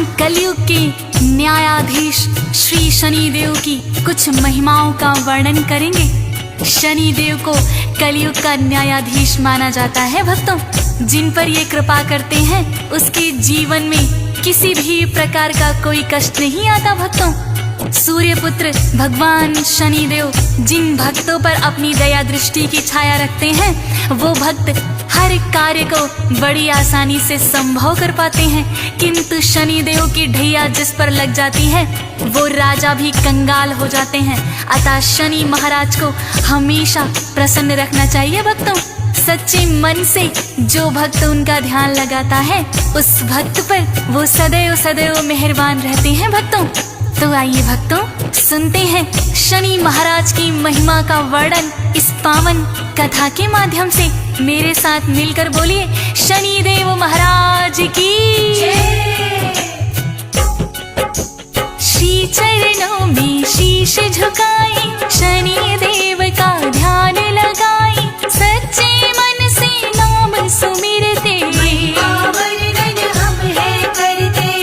हम कलयुग के न्यायाधीश श्री शनिदेव की कुछ महिमाओं का वर्णन करेंगे। शनिदेव को कलयुग का न्यायाधीश माना जाता है। भक्तों, जिन पर ये कृपा करते हैं उसके जीवन में किसी भी प्रकार का कोई कष्ट नहीं आता। भक्तों, सूर्य पुत्र भगवान शनिदेव जिन भक्तों पर अपनी दया दृष्टि की छाया रखते हैं, वो भक्त हर कार्य को बड़ी आसानी से संभव कर पाते हैं। किंतु शनिदेव की ढैया जिस पर लग जाती है वो राजा भी कंगाल हो जाते हैं। अतः शनि महाराज को हमेशा प्रसन्न रखना चाहिए। भक्तों, सच्चे मन से जो भक्त उनका ध्यान लगाता है उस भक्त पर वो सदैव सदैव मेहरबान रहते हैं। भक्तों, तो आइए भक्तों सुनते हैं शनि महाराज की महिमा का वर्णन इस पावन कथा के माध्यम से। मेरे साथ मिलकर बोलिए शनिदेव महाराज की जय। श्री चरणों में शीश झुकाई, शनिदेव का ध्यान लगाई, सच्चे मन से नाम सुमिरते,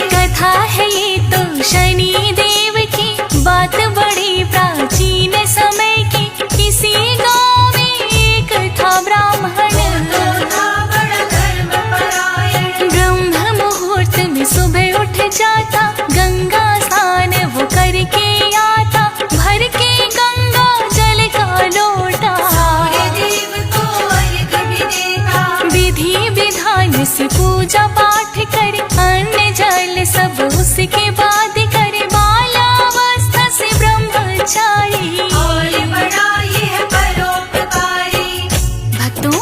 कथा है ये तो शनिदेव की, बात बड़ी प्राचीन समय की। किसी गांव में एक था ब्राह्मण, ब्रह्म मुहूर्त में सुबह उठ जाता, गंगा स्नान वो करके आता, भर के गंगा जल का लोटा, विधि विधान से पूजा पाठ करे, अन्न जल सब उसके बाद करे, बालावस्था से ब्रह्मचारी और बड़ा यह परोपकारी। भक्तों,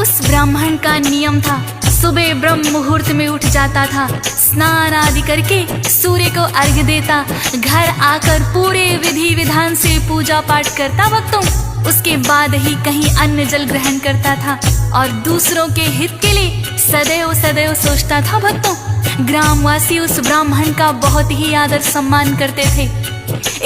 उस ब्राह्मण का नियम था सुबह ब्रह्म मुहूर्त में उठ जाता था, स्नान आदि करके सूर्य को अर्घ्य देता, घर आकर पूरे विधि विधान से पूजा पाठ करता। भक्तों, उसके बाद ही कहीं अन्न जल ग्रहण करता था और दूसरों के हित के लिए सदैव सदैव सोचता था। भक्तों, ग्रामवासी उस ब्राह्मण का बहुत ही आदर सम्मान करते थे।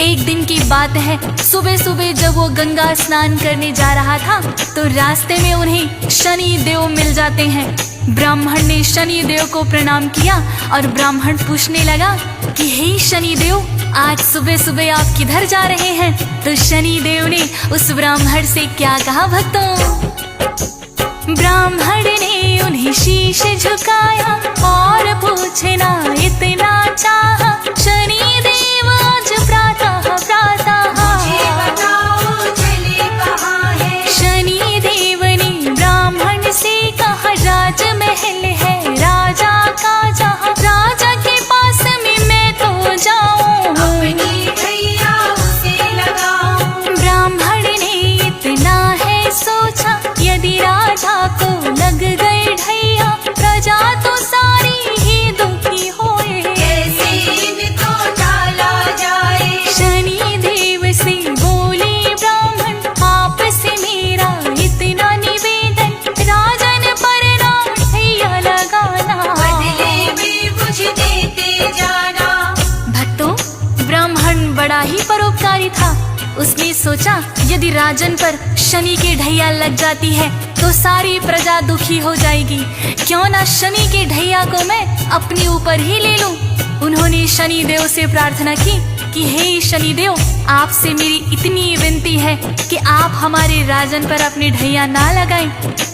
एक दिन की बात है, सुबह सुबह जब वो गंगा स्नान करने जा रहा था तो रास्ते में उन्हें शनि देव मिल जाते हैं। ब्राह्मण ने शनि देव को प्रणाम किया और ब्राह्मण पूछने लगा कि हे शनि देव, आज सुबह सुबह आप किधर जा रहे हैं? तो शनि देव ने उस ब्राह्मण से क्या कहा भक्तों? ब्राह्मण ने उन्हें शीश झुकाया और पूछना इतना चाहा, शनि देव आज प्रातः प्रातः मुझे बताओ चले कहाँ है? शनि देव ने ब्राह्मण से कहा, राजमहल है राजा का, जहाँ राजा के पास में मैं तो जाऊँ, अपनी ढैया उसे लगाऊँ। ब्राह्मण ने इतना है सोचा, यदि राजा को लग गए ढैया, प्रजा तो सारी ही दुखी होए, कैसे इनको टाला जाए? शनि देव से बोले ब्राह्मण, आपसे मेरा इतना निवेदन, राजन पर ना ढैया लगाना, बदले में मुझे देते जाना। भक्तों, ब्राह्मण बड़ा ही परोपकारी था। उसने सोचा यदि राजन पर शनि के ढैया लग जाती है तो सारी प्रजा दुखी हो जाएगी, क्यों ना शनि के ढैया को मैं अपने ऊपर ही ले लूं। उन्होंने शनि देव से प्रार्थना की कि हे शनि देव, आपसे मेरी इतनी विनती है कि आप हमारे राजन पर अपने ढैया ना लगाएं,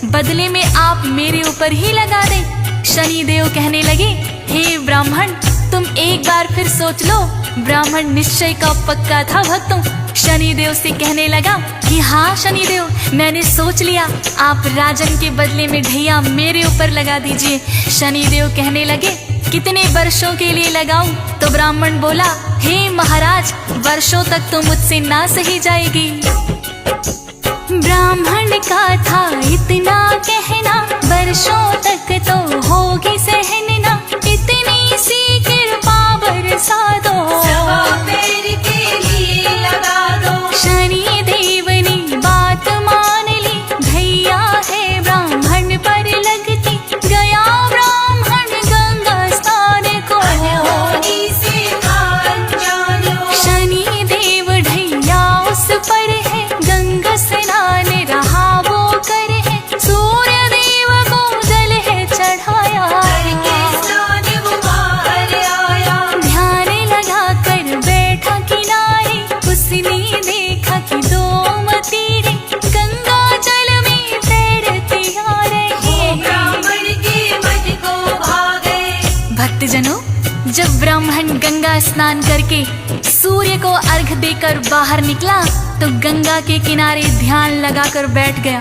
बदले में आप मेरे ऊपर ही लगा दें। शनि देव कहने लगे, हे ब्राह्मण, तुम एक बार फिर सोच लो। ब्राह्मण निश्चय का पक्का था। भक्तों, शनिदेव से कहने लगा कि हाँ शनिदेव, मैंने सोच लिया, आप राजन के बदले में ढैया मेरे ऊपर लगा दीजिए। शनिदेव कहने लगे, कितने वर्षों के लिए लगाऊं? तो ब्राह्मण बोला, हे महाराज, वर्षों तक तो मुझसे ना सही जाएगी। ब्राह्मण का था इतना कहना, वर्षों तक तो होगी सहना, इतनी सी कृपा बरसा दो, पैर के लिए लगा दो। शनि देव ने बात मान ली, ढैया है ब्राह्मण पर लगती, गया ब्राह्मण गंगा स्नान को, शनि देव ढैया उस पर है, गंगा स्नान रहा वो कर है, सूर्य देव को जल है चढ़ाया, जब ब्राह्मण गंगा स्नान करके सूर्य को अर्घ देकर बाहर निकला तो गंगा के किनारे ध्यान लगाकर बैठ गया।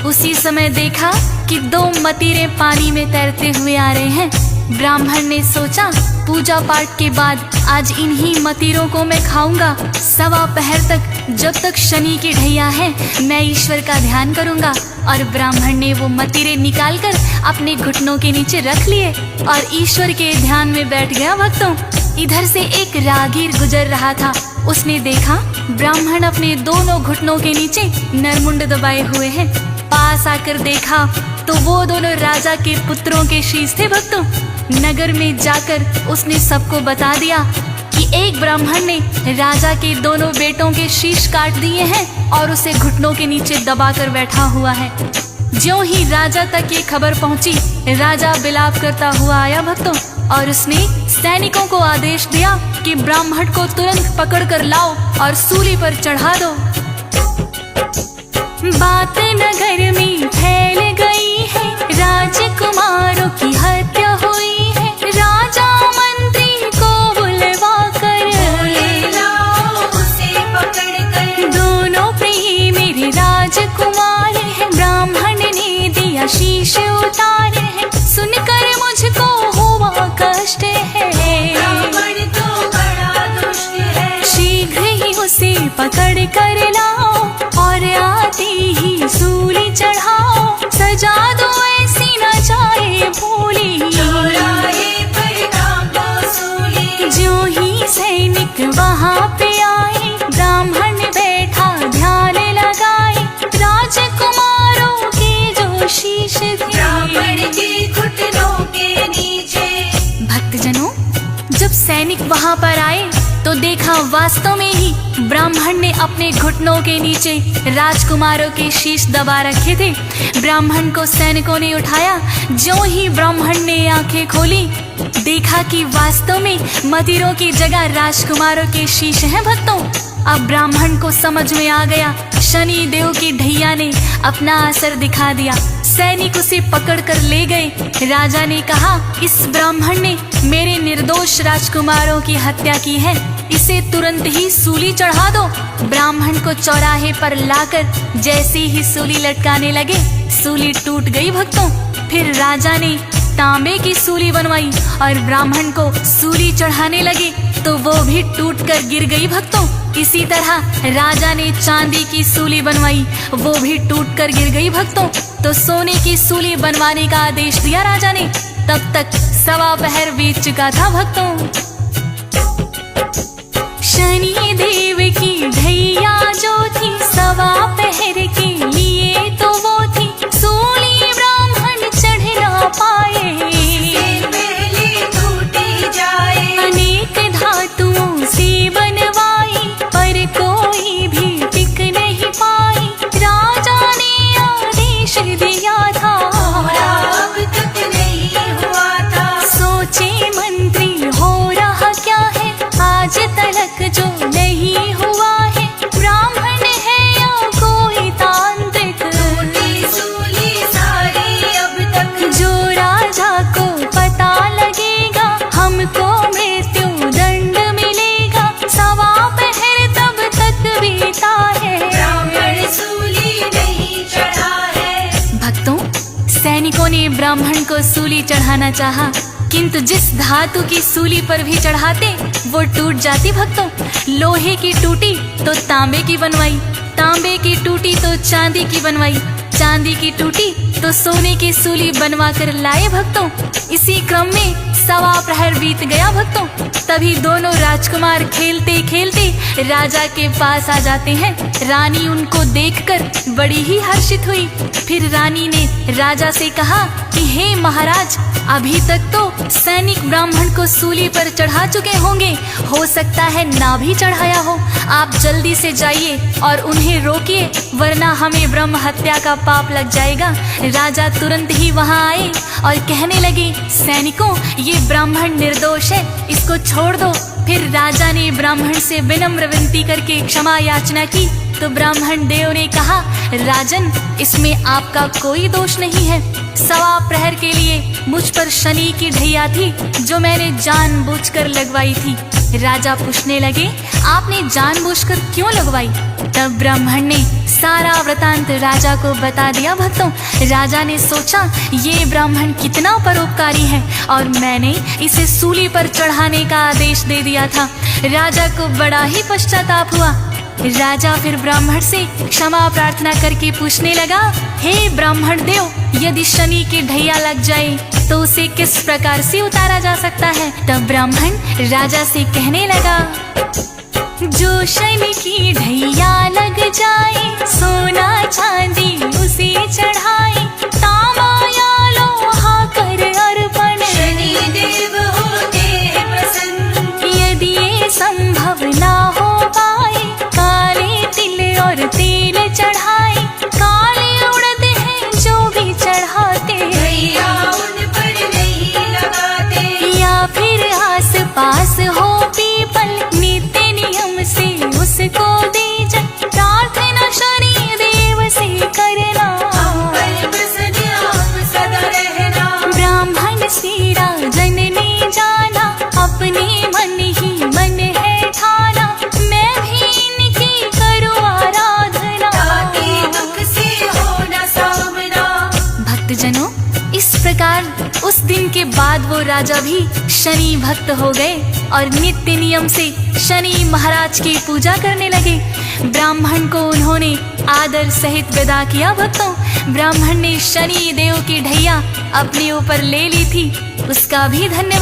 उसी समय देखा कि 2 मतीरे पानी में तैरते हुए आ रहे हैं। ब्राह्मण ने सोचा पूजा पाठ के बाद आज इन्हीं मतीरों को मैं खाऊंगा। 1.25 पहर तक जब तक शनि की ढैया है मैं ईश्वर का ध्यान करूंगा। और ब्राह्मण ने वो मतीरे निकालकर अपने घुटनों के नीचे रख लिए और ईश्वर के ध्यान में बैठ गया। भक्तों, इधर से एक राहगीर गुजर रहा था। उसने देखा ब्राह्मण अपने दोनों घुटनों के नीचे नरमुंड दबाए हुए हैं। पास आकर देखा तो वो दोनों राजा के पुत्रों के शीश थे। भक्तों, नगर में जाकर उसने सबको बता दिया कि एक ब्राह्मण ने राजा के दोनों बेटों के शीश काट दिए हैं और उसे घुटनों के नीचे दबाकर बैठा हुआ है। ज्यों ही राजा तक ये खबर पहुंची, राजा बिलाप करता हुआ आया। भक्तों, और उसने सैनिकों को आदेश दिया कि ब्राह्मण को तुरंत पकड़ कर लाओ और सूली पर चढ़ा दो। बात नगर में फैल गई है, राजकुमारों की हत्या हुई है। राजा मंत्री को बुलवा कर उसे पकड़ कर, दोनों प्रिय मेरे राजकुमार है। ब्राह्मण ने दिया शीश उतारे है, सुनकर मुझको हुआ कष्ट है। ब्राह्मण तो बड़ा दुष्ट है, शीघ्र ही उसे पकड़ कर लाओ और आते ही सूली चढ़ाओ। सजा दो ऐसी न जाए भूली, चौराहे पर टांगो सूली। ज्यों ही सैनिक वहाँ पे आए, ब्राह्मण बैठा ध्यान लगाए। राजकुमारों के जो शीश थे ब्राह्मण के घुटनों के नीचे। भक्तजनों, जब सैनिक वहाँ पर आए तो देखा वास्तव में ही ब्राह्मण ने अपने घुटनों के नीचे राजकुमारों के शीश दबा रखे थे। ब्राह्मण को सैनिकों ने उठाया। ज्यों ही ब्राह्मण ने आंखें खोली, देखा कि वास्तव में मदिरों की जगह राजकुमारों के शीश हैं। भक्तों, अब ब्राह्मण को समझ में आ गया शनि देव की ढैया ने अपना असर दिखा दिया। सैनिक उसे पकड़कर ले गए। राजा ने कहा, इस ब्राह्मण ने मेरे निर्दोष राजकुमारों की हत्या की है, इसे तुरंत ही सूली चढ़ा दो। ब्राह्मण को चौराहे पर लाकर जैसे ही सूली लटकाने लगे, सूली टूट गई। भक्तों, फिर राजा ने तांबे की सूली बनवाई और ब्राह्मण को सूली चढ़ाने लगे तो वो भी टूटकर गिर गई। भक्तों, इसी तरह राजा ने चांदी की सूली बनवाई, वो भी टूटकर गिर गई। भक्तों, तो सोने की सूली बनवाने का आदेश दिया राजा ने। तब तक 1.25 पहर बीत चुका था। भक्तों, शनि देव की ढैया जो थी 1.25 पहर के लिए तो वो थी। सूली ब्राह्मण चढ़ ना पाए, पहले टूटी जाए। अनेक धातुओं से बनवाई पर कोई भी टिक नहीं पाई। राजा ने आदेश दिया था, अब तक नहीं हुआ था। सोचे मंत्री हो रहा क्या है, आज तलक जो नहीं हुआ है। ब्राह्मण है या कोई तांत्रिक, टूटी सूली सारी अब तक। जो राजा को पता लगेगा हमको मृत्यु दंड मिलेगा। 1.25 पहर तब तक बीता है, ब्राह्मण सूली नहीं चढ़ा है। भक्तों, सैनिकों ने ब्राह्मण को सूली चढ़ाना चाहा, किंतु जिस धातु की सूली पर भी चढ़ाते वो टूट जाती। भक्तों, लोहे की टूटी तो तांबे की बनवाई, तांबे की टूटी तो चांदी की बनवाई, चांदी की टूटी तो सोने की सूली बनवा कर लाए। भक्तों, इसी क्रम में 1.25 प्रहर बीत गया। भक्तों, तभी दोनों राजकुमार खेलते खेलते राजा के पास आ जाते हैं। रानी उनको देखकर बड़ी ही हर्षित हुई। फिर रानी ने राजा से कहा कि हे महाराज, अभी तक तो सैनिक ब्राह्मण को सूली पर चढ़ा चुके होंगे, हो सकता है ना भी चढ़ाया हो। आप जल्दी से जाइए और उन्हें रोकिए, वरना हमें ब्रह्म हत्या का पाप लग जाएगा। राजा तुरंत ही वहाँ आए और कहने लगे, सैनिकों, ये ब्राह्मण निर्दोष है, इसको छोड़ दो। फिर राजा ने ब्राह्मण से विनम्र विनती करके क्षमा याचना की तो ब्राह्मण देव ने कहा, राजन, इसमें आपका कोई दोष नहीं है। 1.25 प्रहर के लिए मुझ पर शनि की ढैया थी जो मैंने जानबूझकर लगवाई थी। राजा पूछने लगे, आपने जानबूझकर क्यों लगवाई? तब ब्राह्मण ने सारा वृतांत राजा को बता दिया। भक्तों, राजा ने सोचा ये ब्राह्मण कितना परोपकारी है और मैंने इसे सूली पर चढ़ाने का आदेश दे दिया था। राजा को बड़ा ही पश्चाताप हुआ। राजा फिर ब्राह्मण से क्षमा प्रार्थना करके पूछने लगा, हे ब्राह्मण देव, यदि शनि की ढैया लग जाए तो उसे किस प्रकार से उतारा जा सकता है? तब ब्राह्मण राजा से कहने लगा, जो शनि की ढैया लग जाए सोना चांदी उसे चढ़ाए, तांबा या लोहा कर अर्पण शनि देव होते प्रसन्न। यदि ये संभव ना हो पाए, काले तिल और तेल चढ़ाए, काले उड़द हैं जो भी चढ़ाते, ढैया उन पर नहीं लगाते। या फिर आस पास हो पीपल, नित्य नियम से उसको दीजन, प्रार्थना शनि देव से करना, हम पर प्रसन्न आप सदा रहना। ब्राह्मण से राजन ने जाना, अपने मन ही मन है ठाना, मैं भी इनकी करूँ आराधना, ताकि दुख से हो न सामना। भक्तजनों, इस प्रकार उस दिन के बाद वो राजा भी शनि भक्त हो गए और नित्य नियम से शनि महाराज की पूजा करने लगे। ब्राह्मण को उन्होंने आदर सहित विदा किया। भक्तों, ब्राह्मण ने शनि देव की ढैया अपने ऊपर ले ली थी, उसका भी धन्यवाद।